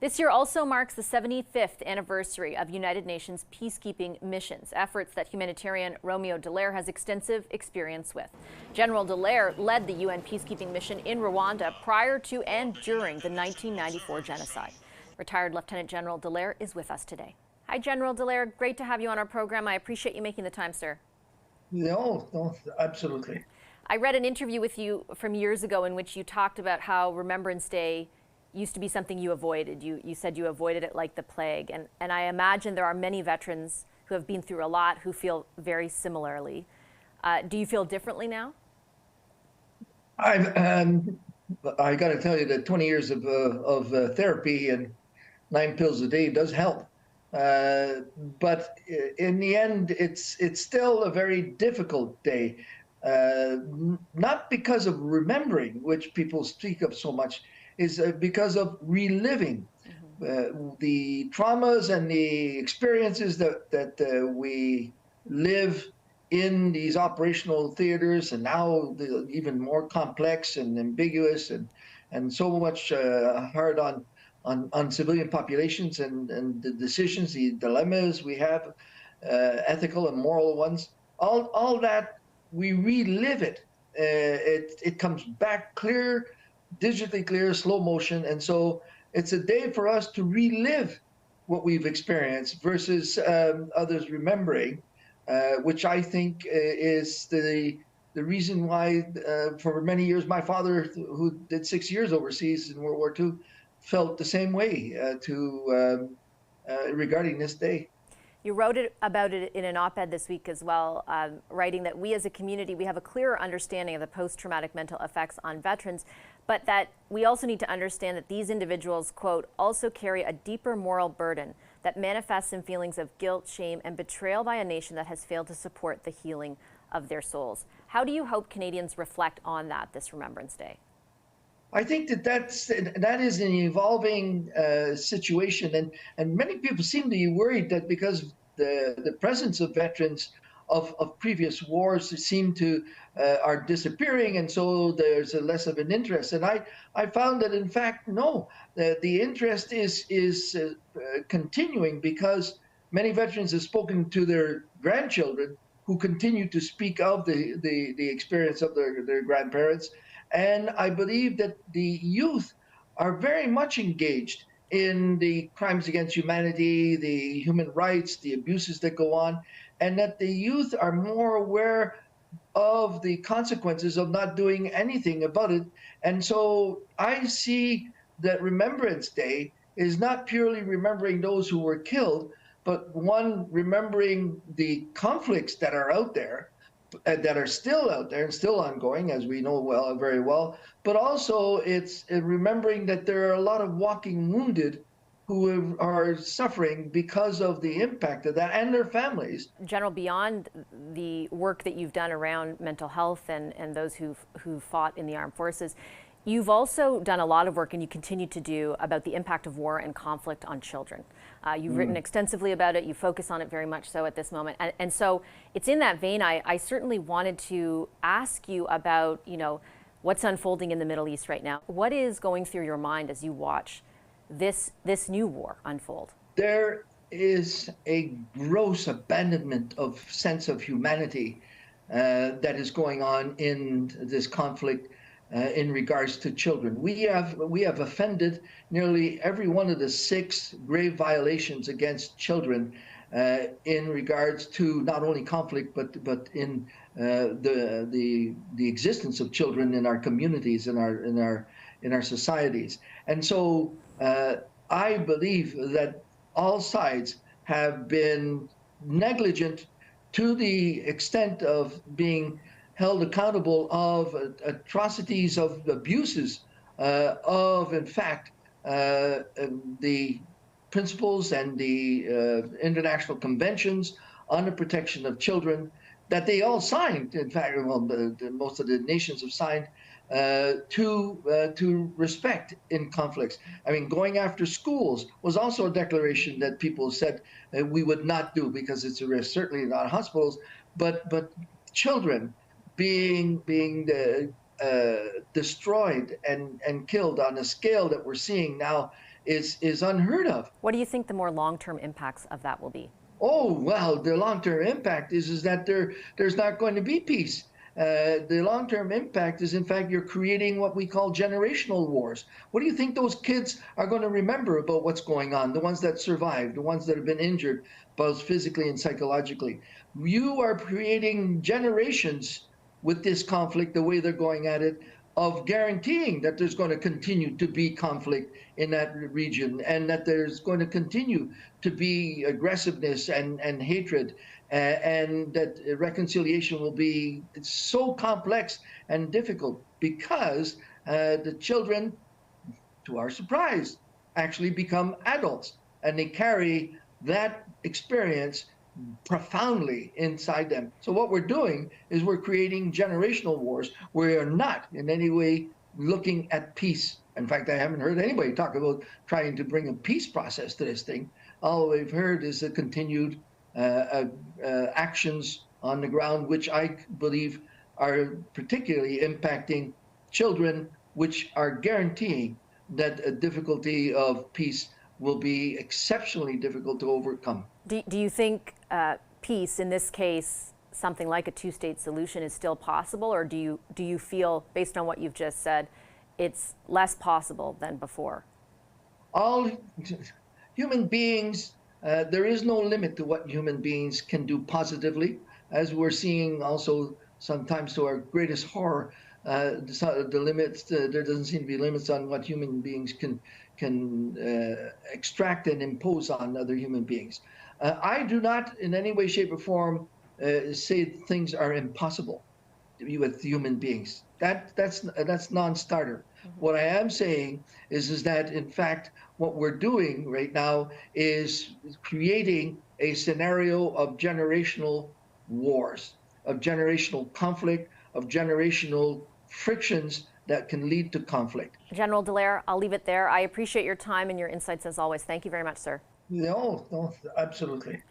This year also marks the 75th anniversary of United Nations peacekeeping missions, efforts that humanitarian Romeo Dallaire has extensive experience with. General Dallaire led the UN peacekeeping mission in Rwanda prior to and during the 1994 genocide. Retired Lieutenant General Dallaire is with us today. Hi, General Dallaire. Great to have you on our program. I appreciate you making the time, sir. No, absolutely. I read an interview with you from years ago in which you talked about how Remembrance Day used to be something you avoided. You said you avoided it like the plague. And I imagine there are many veterans who have been through a lot who feel very similarly. Do you feel differently now? I got to tell you that 20 years of therapy and 9 pills a day does help. But in the end, it's still a very difficult day. Not because of remembering, which people speak of so much, is because of reliving the traumas and the experiences that we live in these operational theaters, and now even more complex and ambiguous and so much hard on civilian populations and the decisions, the dilemmas we have, ethical and moral ones. All that, we relive it. It comes back clear, digitally clear, slow motion, and so it's a day for us to relive what we've experienced versus others remembering, which I think is the reason why for many years my father, who did 6 years overseas in World War II, felt the same way regarding this day. You wrote about it in an op-ed this week as well, writing that we as a community, we have a clearer understanding of the post-traumatic mental effects on veterans, but that we also need to understand that these individuals, quote, also carry a deeper moral burden that manifests in feelings of guilt, shame, and betrayal by a nation that has failed to support the healing of their souls. How do you hope Canadians reflect on that this Remembrance Day? I think that is an evolving situation, and many people seem to be worried that because the presence of veterans of previous wars are disappearing, and so there's a less of an interest. And I found that in fact no, the interest is continuing, because many veterans have spoken to their grandchildren who continue to speak of the experience of their grandparents. And I believe that the youth are very much engaged in the crimes against humanity, the human rights, the abuses that go on, and that the youth are more aware of the consequences of not doing anything about it. And so I see that Remembrance Day is not purely remembering those who were killed, but one, remembering the conflicts that are out there, that are still out there and still ongoing, as we know very well, but also it's remembering that there are a lot of walking wounded who are suffering because of the impact of that, and their families. General, beyond the work that you've done around mental health and those who fought in the armed forces, you've also done a lot of work, and you continue to do, about the impact of war and conflict on children. You've written extensively about it. You focus on it very much so at this moment. And so it's in that vein, I certainly wanted to ask you about, what's unfolding in the Middle East right now. What is going through your mind as you watch this new war unfold? There is a gross abandonment of sense of humanity that is going on in this conflict. In regards to children, we have offended nearly every one of the 6 grave violations against children in regards to not only conflict but in the existence of children in our communities, in our societies. And so I believe that all sides have been negligent to the extent of being held accountable of atrocities, of abuses, of, in fact, the principles and the international conventions on the protection of children that they all signed. In fact, well, most of the nations have signed to respect in conflicts. I mean, going after schools was also a declaration that people said we would not do because it's a risk. Certainly not hospitals, but children being destroyed and killed on a scale that we're seeing now is unheard of. What do you think the more long-term impacts of that will be? Oh, well, the long-term impact is that there's not going to be peace. The long-term impact is, in fact, you're creating what we call generational wars. What do you think those kids are going to remember about what's going on? The ones that survived, the ones that have been injured, both physically and psychologically. You are creating generations with this conflict, the way they're going at it, of guaranteeing that there's going to continue to be conflict in that region and that there's going to continue to be aggressiveness and hatred, and that reconciliation will be so complex and difficult because the children, to our surprise, actually become adults and they carry that experience profoundly inside them. So what we're doing is we're creating generational wars. We are not in any way looking at peace. In fact, I haven't heard anybody talk about trying to bring a peace process to this thing. All we've heard is the continued actions on the ground, which I believe are particularly impacting children, which are guaranteeing that a difficulty of peace will be exceptionally difficult to overcome. Do you think peace, in this case, something like a two-state solution, is still possible, or do you feel, based on what you've just said, it's less possible than before? All human beings, there is no limit to what human beings can do positively, as we're seeing also sometimes to our greatest horror. The limits, there doesn't seem to be limits on what human beings can extract and impose on other human beings. I do not in any way, shape, or form say things are impossible with human beings. That's non-starter. Mm-hmm. What I am saying is that, in fact, what we're doing right now is creating a scenario of generational wars, of generational conflict, of generational frictions that can lead to conflict. General Dallaire, I'll leave it there. I appreciate your time and your insights as always. Thank you very much, sir. No, absolutely.